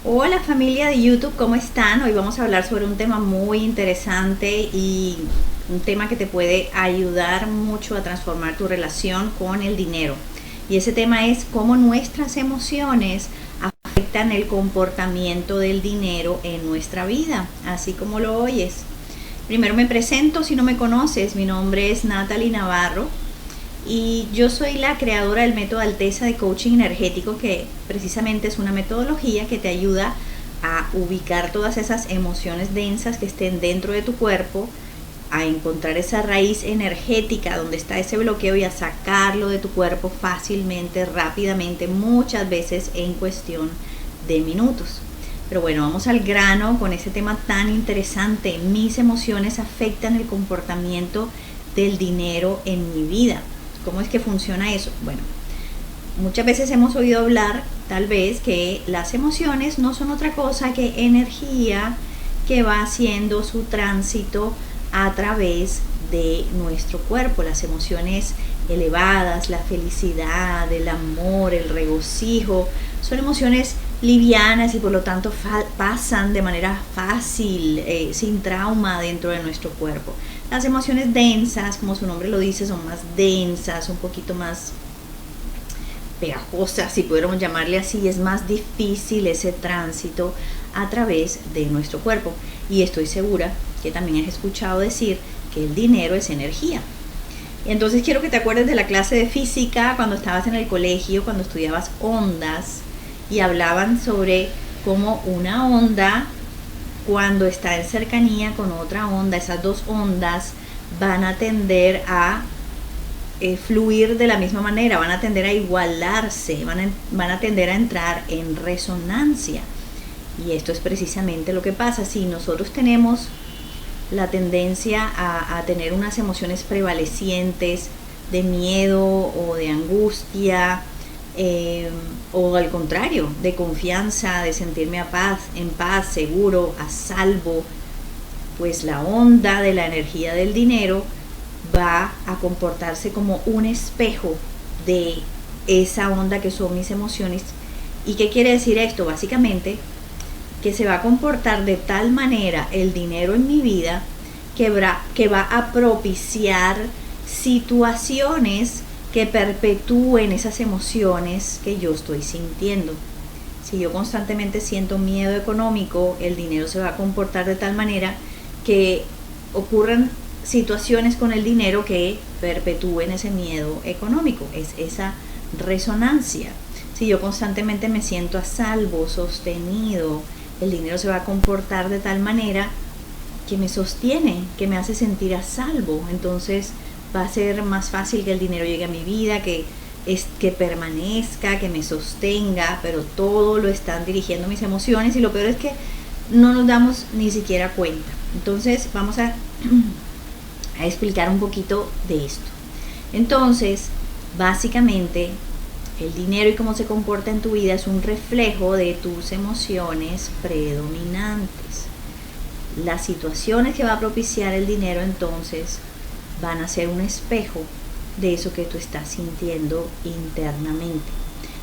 Hola familia de YouTube, ¿cómo están? Hoy vamos a hablar sobre un tema muy interesante y un tema que te puede ayudar mucho a transformar tu relación con el dinero. Y ese tema es cómo nuestras emociones afectan el comportamiento del dinero en nuestra vida, así como lo oyes. Primero me presento, si no me conoces, mi nombre es Natalie Navarro y yo soy la creadora del método Alteza de Coaching Energético, que precisamente es una metodología que te ayuda a ubicar todas esas emociones densas que estén dentro de tu cuerpo, a encontrar esa raíz energética donde está ese bloqueo y a sacarlo de tu cuerpo fácilmente, rápidamente, muchas veces en cuestión de minutos. Pero bueno, vamos al grano con ese tema tan interesante. Mis emociones afectan el comportamiento del dinero en mi vida. ¿Cómo es que funciona eso? Bueno, muchas veces hemos oído hablar, tal vez, que las emociones no son otra cosa que energía que va haciendo su tránsito a través de nuestro cuerpo. Las emociones elevadas, la felicidad, el amor, el regocijo, son emociones livianas y por lo tanto pasan de manera fácil, sin trauma dentro de nuestro cuerpo. Las emociones densas, como su nombre lo dice, son más densas, un poquito más pegajosas, si pudiéramos llamarle así. Es más difícil ese tránsito a través de nuestro cuerpo. Y estoy segura que también has escuchado decir que el dinero es energía. Entonces quiero que te acuerdes de la clase de física cuando estabas en el colegio, cuando estudiabas ondas, y hablaban sobre cómo una onda, cuando está en cercanía con otra onda, esas dos ondas van a tender a fluir de la misma manera, van a tender a igualarse, van a tender a entrar en resonancia. Y esto es precisamente lo que pasa. Si nosotros tenemos la tendencia a tener unas emociones prevalecientes de miedo o de angustia, o al contrario, de confianza, de sentirme en paz, seguro, a salvo, pues la onda de la energía del dinero va a comportarse como un espejo de esa onda que son mis emociones. ¿Y qué quiere decir esto? Básicamente que se va a comportar de tal manera el dinero en mi vida que va a propiciar situaciones que perpetúen esas emociones que yo estoy sintiendo. Si yo constantemente siento miedo económico, el dinero se va a comportar de tal manera que ocurran situaciones con el dinero que perpetúen ese miedo económico. Es esa resonancia. Si yo constantemente me siento a salvo, sostenido, el dinero se va a comportar de tal manera que me sostiene, que me hace sentir a salvo. Entonces va a ser más fácil que el dinero llegue a mi vida, que permanezca, que me sostenga, pero todo lo están dirigiendo mis emociones, y lo peor es que no nos damos ni siquiera cuenta. Entonces vamos a explicar un poquito de esto. Entonces, básicamente, el dinero y cómo se comporta en tu vida es un reflejo de tus emociones predominantes. Las situaciones que va a propiciar el dinero, entonces, van a ser un espejo de eso que tú estás sintiendo internamente.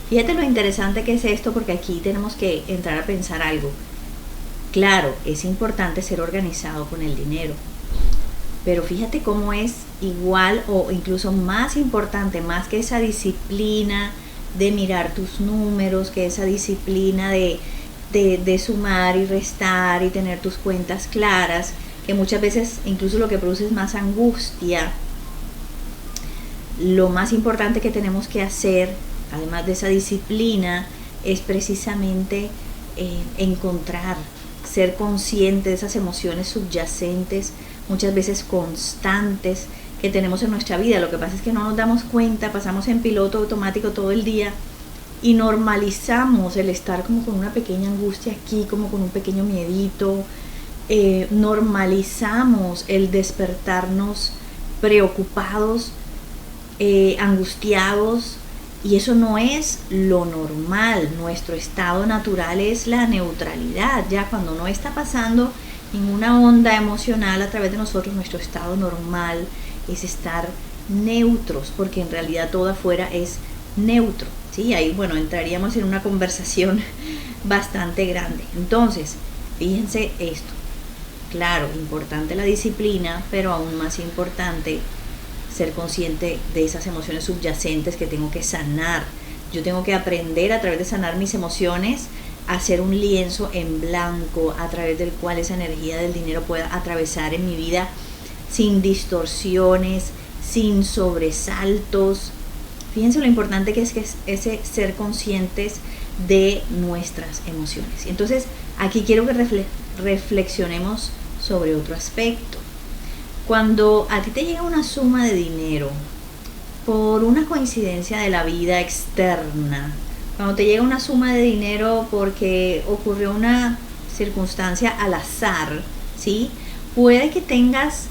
Fíjate lo interesante que es esto, porque aquí tenemos que entrar a pensar algo. Claro, es importante ser organizado con el dinero, pero fíjate cómo es igual o incluso más importante, más que esa disciplina de mirar tus números, que esa disciplina de sumar y restar y tener tus cuentas claras, que muchas veces incluso lo que produce es más angustia. Lo más importante que tenemos que hacer, además de esa disciplina, es precisamente encontrar, ser consciente de esas emociones subyacentes, muchas veces constantes, que tenemos en nuestra vida. Lo que pasa es que no nos damos cuenta, pasamos en piloto automático todo el día y normalizamos el estar como con una pequeña angustia aquí, como con un pequeño miedito. Normalizamos el despertarnos preocupados, angustiados, y eso no es lo normal. Nuestro estado natural es la neutralidad. Ya cuando no está pasando ninguna onda emocional a través de nosotros, nuestro estado normal es estar neutros, porque en realidad todo afuera es neutro, ¿sí? Ahí, bueno, entraríamos en una conversación bastante grande. Entonces, fíjense esto. Claro, importante la disciplina, pero aún más importante ser consciente de esas emociones subyacentes que tengo que sanar. Yo tengo que aprender a través de sanar mis emociones a hacer un lienzo en blanco a través del cual esa energía del dinero pueda atravesar en mi vida sin distorsiones, sin sobresaltos. Fíjense lo importante que es ese ser conscientes de nuestras emociones. Entonces, aquí quiero que reflexionemos sobre otro aspecto. Cuando a ti te llega una suma de dinero por una coincidencia de la vida externa, cuando te llega una suma de dinero porque ocurrió una circunstancia al azar, ¿sí? Puede que tengas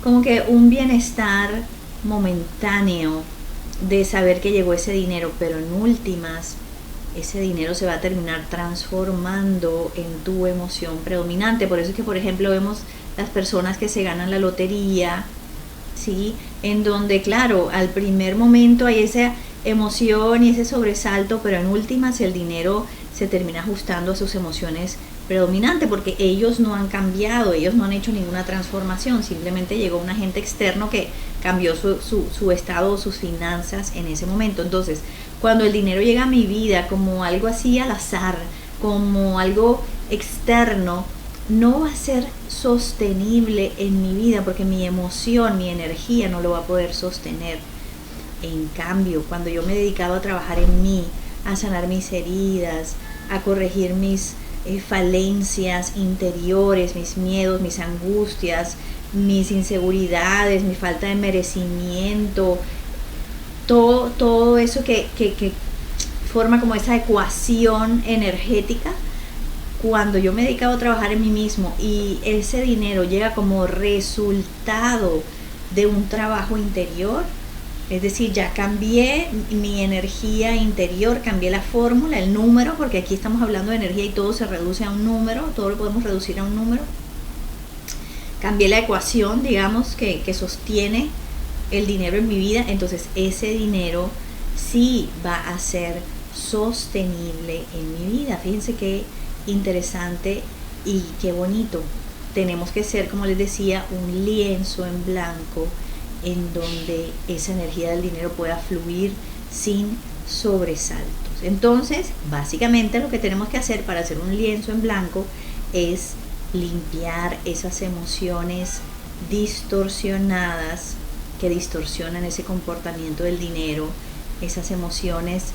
como que un bienestar momentáneo de saber que llegó ese dinero, pero en últimas ese dinero se va a terminar transformando en tu emoción predominante. Por eso es que, por ejemplo, vemos las personas que se ganan la lotería, ¿sí? En donde, claro, al primer momento hay esa emoción y ese sobresalto, pero en últimas el dinero se termina ajustando a sus emociones predominantes, porque ellos no han cambiado, ellos no han hecho ninguna transformación, simplemente llegó un agente externo que cambió su estado o sus finanzas en ese momento. Entonces, cuando el dinero llega a mi vida como algo así al azar, como algo externo, no va a ser sostenible en mi vida, porque mi emoción, mi energía no lo va a poder sostener. En cambio, cuando yo me dedicaba a trabajar en mí, a sanar mis heridas, a corregir mis falencias interiores, mis miedos, mis angustias, mis inseguridades, mi falta de merecimiento, todo eso que forma como esa ecuación energética. Cuando yo me he dedicado a trabajar en mí mismo y ese dinero llega como resultado de un trabajo interior, es decir, ya cambié mi energía interior, cambié la fórmula, el número, porque aquí estamos hablando de energía y todo se reduce a un número, todo lo podemos reducir a un número. Cambié la ecuación, digamos, que sostiene el dinero en mi vida, entonces ese dinero sí va a ser sostenible en mi vida. Fíjense qué interesante y qué bonito. Tenemos que ser, como les decía, un lienzo en blanco en donde esa energía del dinero pueda fluir sin sobresaltos. Entonces, básicamente lo que tenemos que hacer para hacer un lienzo en blanco es limpiar esas emociones distorsionadas que distorsionan ese comportamiento del dinero, esas emociones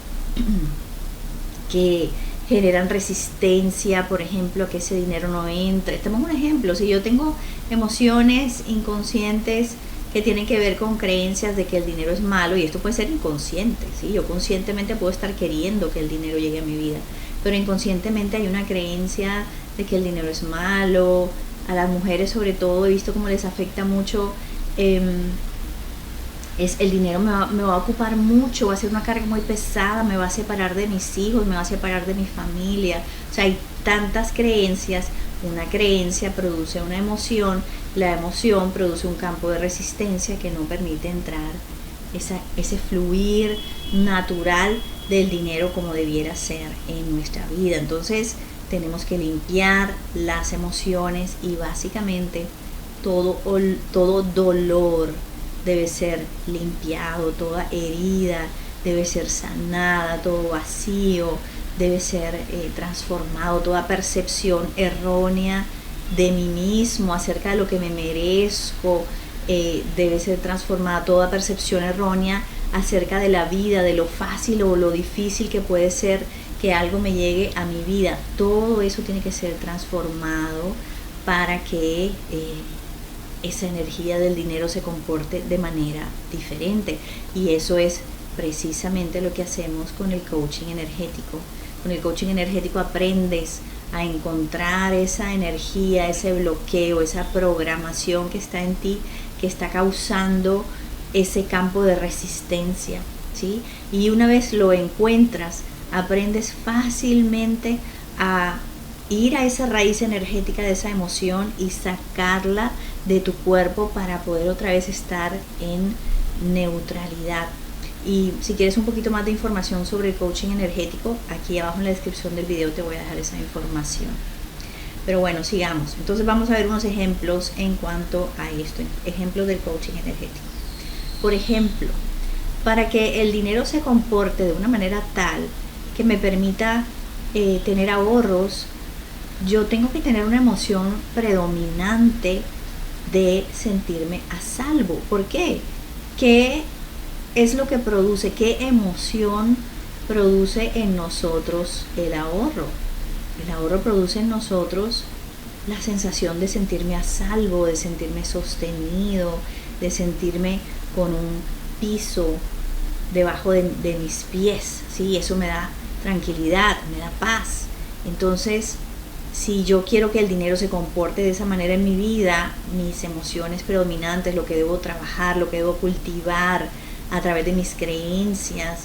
que generan resistencia, por ejemplo, a que ese dinero no entre. Tenemos un ejemplo, si yo tengo emociones inconscientes que tienen que ver con creencias de que el dinero es malo, y esto puede ser inconsciente, ¿sí? Yo conscientemente puedo estar queriendo que el dinero llegue a mi vida, pero inconscientemente hay una creencia de que el dinero es malo. A las mujeres sobre todo he visto cómo les afecta mucho, es el dinero me va a ocupar mucho, va a ser una carga muy pesada, me va a separar de mis hijos, me va a separar de mi familia. O sea, hay tantas creencias. Una creencia produce una emoción, la emoción produce un campo de resistencia que no permite entrar ese fluir natural del dinero como debiera ser en nuestra vida. Entonces tenemos que limpiar las emociones y básicamente todo dolor debe ser limpiado, toda herida debe ser sanada, todo vacío debe ser transformado, toda percepción errónea de mí mismo acerca de lo que me merezco debe ser transformada, toda percepción errónea acerca de la vida, de lo fácil o lo difícil que puede ser que algo me llegue a mi vida, todo eso tiene que ser transformado para que esa energía del dinero se comporte de manera diferente. Y eso es precisamente lo que hacemos con el coaching energético. Con el coaching energético aprendes a encontrar esa energía, ese bloqueo, esa programación que está en ti, que está causando ese campo de resistencia, ¿sí? Y una vez lo encuentras, aprendes fácilmente a ir a esa raíz energética de esa emoción y sacarla de tu cuerpo para poder otra vez estar en neutralidad. Y si quieres un poquito más de información sobre el coaching energético, aquí abajo en la descripción del video te voy a dejar esa información. Pero bueno, sigamos. Entonces vamos a ver unos ejemplos en cuanto a esto, ejemplos del coaching energético. Por ejemplo, para que el dinero se comporte de una manera tal que me permita tener ahorros, yo tengo que tener una emoción predominante de sentirme a salvo. ¿Por qué? ¿Qué es lo que produce? ¿Qué emoción produce en nosotros el ahorro? El ahorro produce en nosotros la sensación de sentirme a salvo, de sentirme sostenido, de sentirme con un piso debajo de mis pies, ¿sí? Eso me da tranquilidad, me da paz. Entonces, si yo quiero que el dinero se comporte de esa manera en mi vida, mis emociones predominantes, lo que debo trabajar, lo que debo cultivar a través de mis creencias,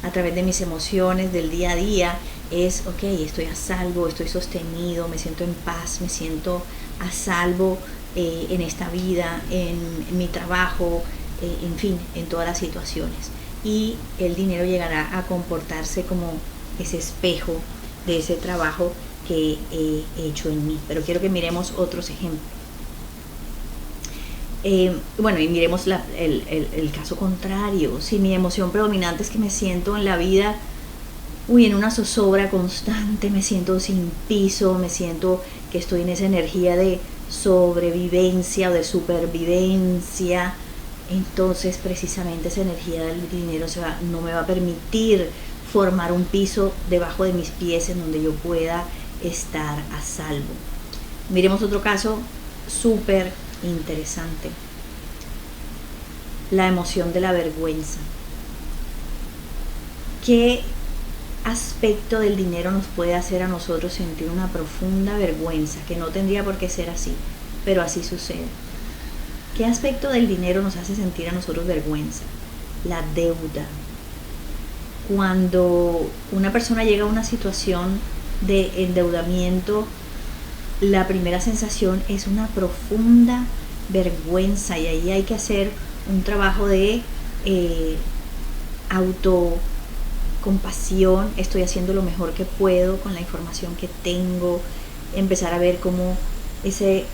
a través de mis emociones del día a día, es, ok, estoy a salvo, estoy sostenido, me siento en paz, me siento a salvo en esta vida, en mi trabajo, en fin, en todas las situaciones. Y el dinero llegará a comportarse como ese espejo de ese trabajo que he hecho en mí. Pero quiero que miremos otros ejemplos. Bueno, y miremos el caso contrario. Si mi emoción predominante es que me siento en la vida en una zozobra constante, me siento sin piso, me siento que estoy en esa energía de sobrevivencia o de supervivencia, entonces precisamente esa energía del dinero no me va a permitir formar un piso debajo de mis pies en donde yo pueda estar a salvo. Miremos otro caso súper interesante. La emoción de la vergüenza. ¿Qué aspecto del dinero nos puede hacer a nosotros sentir una profunda vergüenza? Que no tendría por qué ser así, pero así sucede. ¿Qué aspecto del dinero nos hace sentir a nosotros vergüenza? La deuda. Cuando una persona llega a una situación de endeudamiento, la primera sensación es una profunda vergüenza, y ahí hay que hacer un trabajo de autocompasión. Estoy haciendo lo mejor que puedo con la información que tengo, empezar a ver cómo ese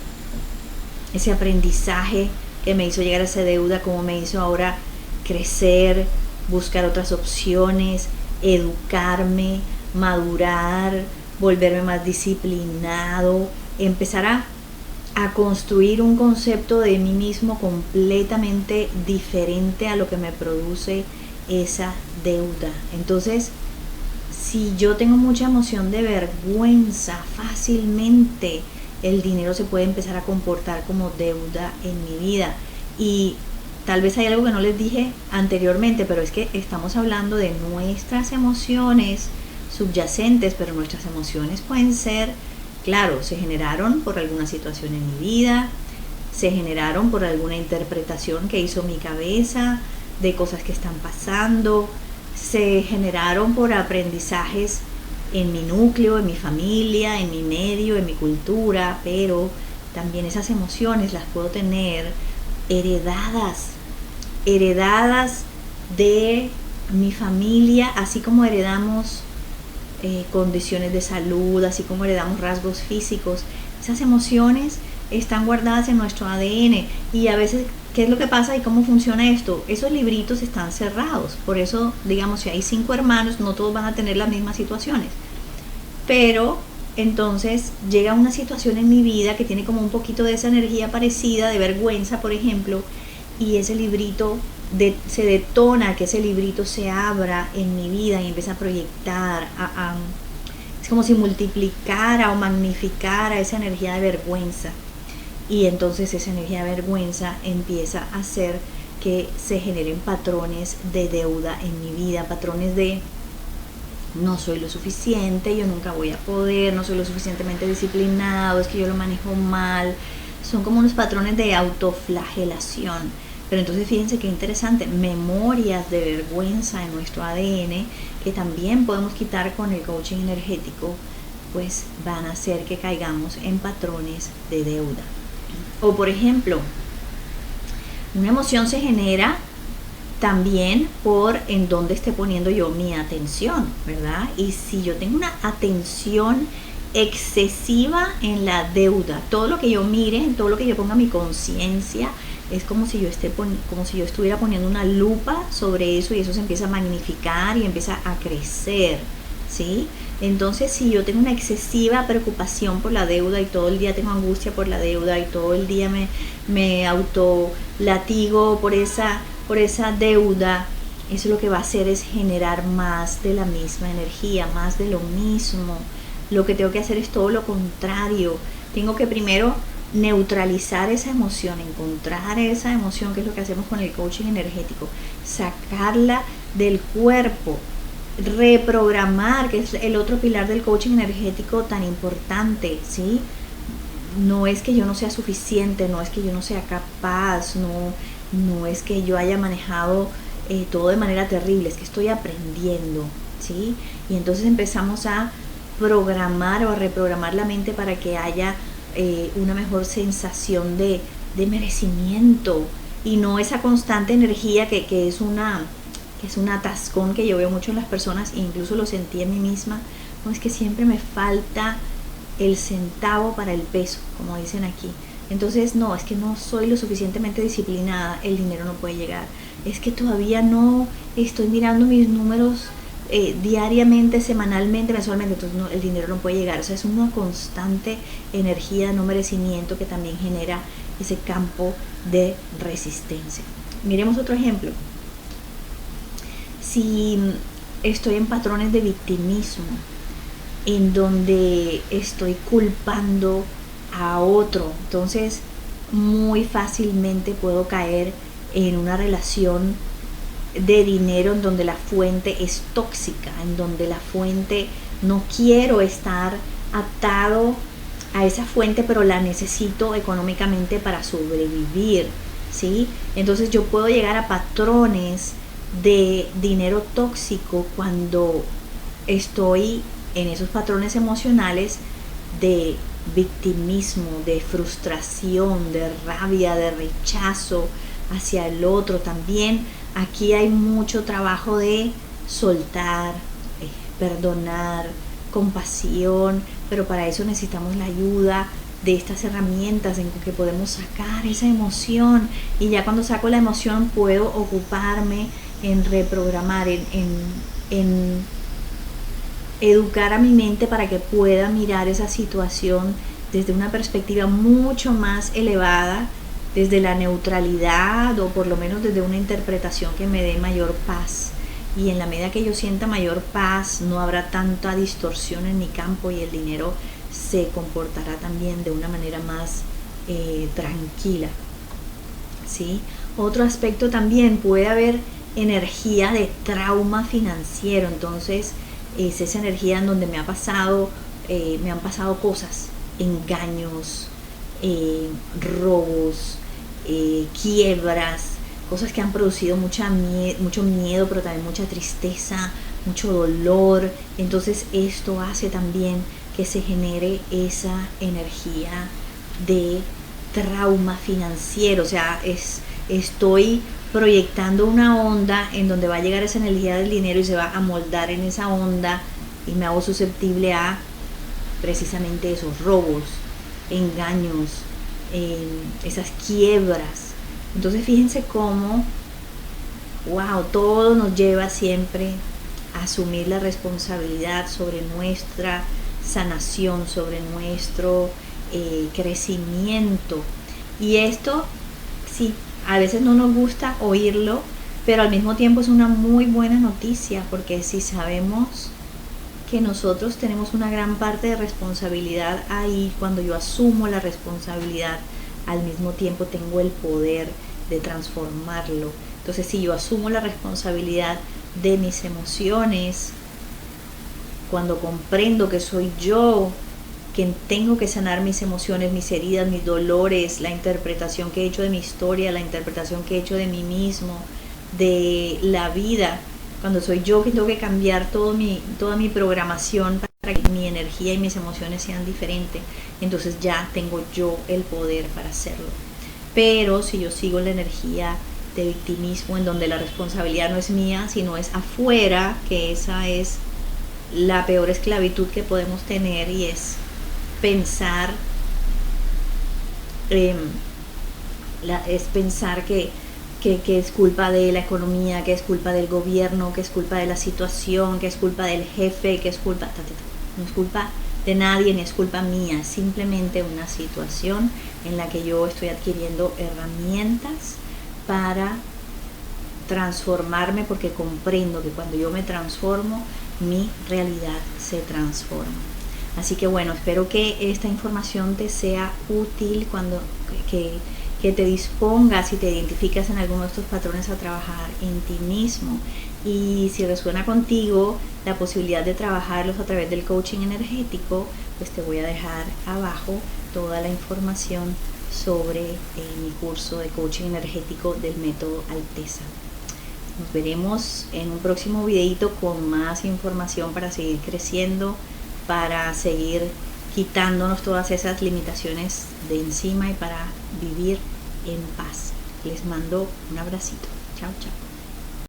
aprendizaje que me hizo llegar a esa deuda, cómo me hizo ahora crecer, buscar otras opciones, educarme, madurar, volverme más disciplinado, empezar a construir un concepto de mí mismo completamente diferente a lo que me produce esa deuda. Entonces, si yo tengo mucha emoción de vergüenza, fácilmente el dinero se puede empezar a comportar como deuda en mi vida. Y tal vez hay algo que no les dije anteriormente, pero es que estamos hablando de nuestras emociones subyacentes, pero nuestras emociones pueden ser, claro, se generaron por alguna situación en mi vida, se generaron por alguna interpretación que hizo mi cabeza de cosas que están pasando, se generaron por aprendizajes en mi núcleo, en mi familia, en mi medio, en mi cultura, pero también esas emociones las puedo tener heredadas de mi familia, así como heredamos condiciones de salud, así como heredamos rasgos físicos. Esas emociones están guardadas en nuestro ADN, y a veces, ¿qué es lo que pasa y cómo funciona esto? Esos libritos están cerrados. Por eso, digamos, si hay 5 hermanos, no todos van a tener las mismas situaciones, pero entonces llega una situación en mi vida que tiene como un poquito de esa energía parecida, de vergüenza, por ejemplo, y ese librito se detona, que ese librito se abra en mi vida y empieza a proyectar, es como si multiplicara o magnificara esa energía de vergüenza. Y entonces esa energía de vergüenza empieza a hacer que se generen patrones de deuda en mi vida, patrones de no soy lo suficiente, yo nunca voy a poder, no soy lo suficientemente disciplinado, es que yo lo manejo mal. Son como unos patrones de autoflagelación. Pero entonces fíjense qué interesante, memorias de vergüenza en nuestro ADN que también podemos quitar con el coaching energético, pues van a hacer que caigamos en patrones de deuda. O por ejemplo, una emoción se genera también por en dónde esté poniendo yo mi atención, ¿verdad? Y si yo tengo una atención excesiva en la deuda, todo lo que yo mire, todo lo que yo ponga mi conciencia, es como si yo estuviera poniendo una lupa sobre eso, y eso se empieza a magnificar y empieza a crecer, ¿sí? Entonces, si yo tengo una excesiva preocupación por la deuda y todo el día tengo angustia por la deuda y todo el día me autolatigo por esa deuda, eso lo que va a hacer es generar más de la misma energía, más de lo mismo. Lo que tengo que hacer es todo lo contrario. Tengo que primero neutralizar esa emoción, encontrar esa emoción, que es lo que hacemos con el coaching energético, sacarla del cuerpo, reprogramar, que es el otro pilar del coaching energético tan importante, ¿sí? No es que yo no sea suficiente, no es que yo no sea capaz, no es que yo haya manejado todo de manera terrible, es que estoy aprendiendo, ¿sí? Y entonces empezamos a programar o a reprogramar la mente para que haya una mejor sensación de merecimiento, y no esa constante energía que es un atascón que yo veo mucho en las personas, e incluso lo sentí en mí misma. No, es que siempre me falta el centavo para el peso, como dicen aquí. Entonces, no, es que no soy lo suficientemente disciplinada, el dinero no puede llegar. Es que todavía no estoy mirando mis números diariamente, semanalmente, mensualmente, entonces no, el dinero no puede llegar. O sea, es una constante energía de no merecimiento que también genera ese campo de resistencia. Miremos otro ejemplo. Si estoy en patrones de victimismo, en donde estoy culpando a otro, entonces muy fácilmente puedo caer en una relación de dinero en donde la fuente es tóxica, en donde la fuente, no quiero estar atado a esa fuente, pero la necesito económicamente para sobrevivir, ¿sí? Entonces yo puedo llegar a patrones de dinero tóxico cuando estoy en esos patrones emocionales de victimismo, de frustración, de rabia, de rechazo hacia el otro. También aquí hay mucho trabajo de soltar, perdonar, compasión, pero para eso necesitamos la ayuda de estas herramientas en que podemos sacar esa emoción, y ya cuando saco la emoción puedo ocuparme en reprogramar, en educar a mi mente para que pueda mirar esa situación desde una perspectiva mucho más elevada, desde la neutralidad, o por lo menos desde una interpretación que me dé mayor paz. Y en la medida que yo sienta mayor paz, no habrá tanta distorsión en mi campo, y el dinero se comportará también de una manera más tranquila, ¿sí? Otro aspecto también, puede haber energía de trauma financiero. Entonces es esa energía en donde me han pasado cosas, engaños, robos, quiebras, cosas que han producido mucho miedo, pero también mucha tristeza, mucho dolor. Entonces esto hace también que se genere esa energía de trauma financiero. O sea, estoy proyectando una onda en donde va a llegar esa energía del dinero y se va a moldar en esa onda, y me hago susceptible a precisamente esos robos, engaños, esas quiebras. Entonces fíjense cómo, wow, todo nos lleva siempre a asumir la responsabilidad sobre nuestra sanación, sobre nuestro crecimiento. Y esto, sí, a veces no nos gusta oírlo, pero al mismo tiempo es una muy buena noticia, porque si sabemos que nosotros tenemos una gran parte de responsabilidad ahí, cuando yo asumo la responsabilidad, al mismo tiempo tengo el poder de transformarlo. Entonces, si yo asumo la responsabilidad de mis emociones, cuando comprendo que soy yo quien tengo que sanar mis emociones, mis heridas, mis dolores, la interpretación que he hecho de mi historia, la interpretación que he hecho de mí mismo, de la vida, cuando soy yo quien tengo que cambiar toda mi programación para que mi energía y mis emociones sean diferentes, entonces ya tengo yo el poder para hacerlo. Pero si yo sigo la energía de victimismo en donde la responsabilidad no es mía, sino es afuera, que esa es la peor esclavitud que podemos tener, y es pensar que es culpa de la economía, que es culpa del gobierno, que es culpa de la situación, que es culpa del jefe, que es culpa... No es culpa de nadie, ni es culpa mía, es simplemente una situación en la que yo estoy adquiriendo herramientas para transformarme, porque comprendo que cuando yo me transformo, mi realidad se transforma. Así que bueno, espero que esta información te sea útil cuando que te dispongas y te identificas en alguno de estos patrones a trabajar en ti mismo. Y si resuena contigo la posibilidad de trabajarlos a través del coaching energético, pues te voy a dejar abajo toda la información sobre mi curso de coaching energético del método Alteza. Nos veremos en un próximo videito con más información para seguir creciendo, para seguir quitándonos todas esas limitaciones de encima y para vivir en paz. Les mando un abracito. Chao, chao.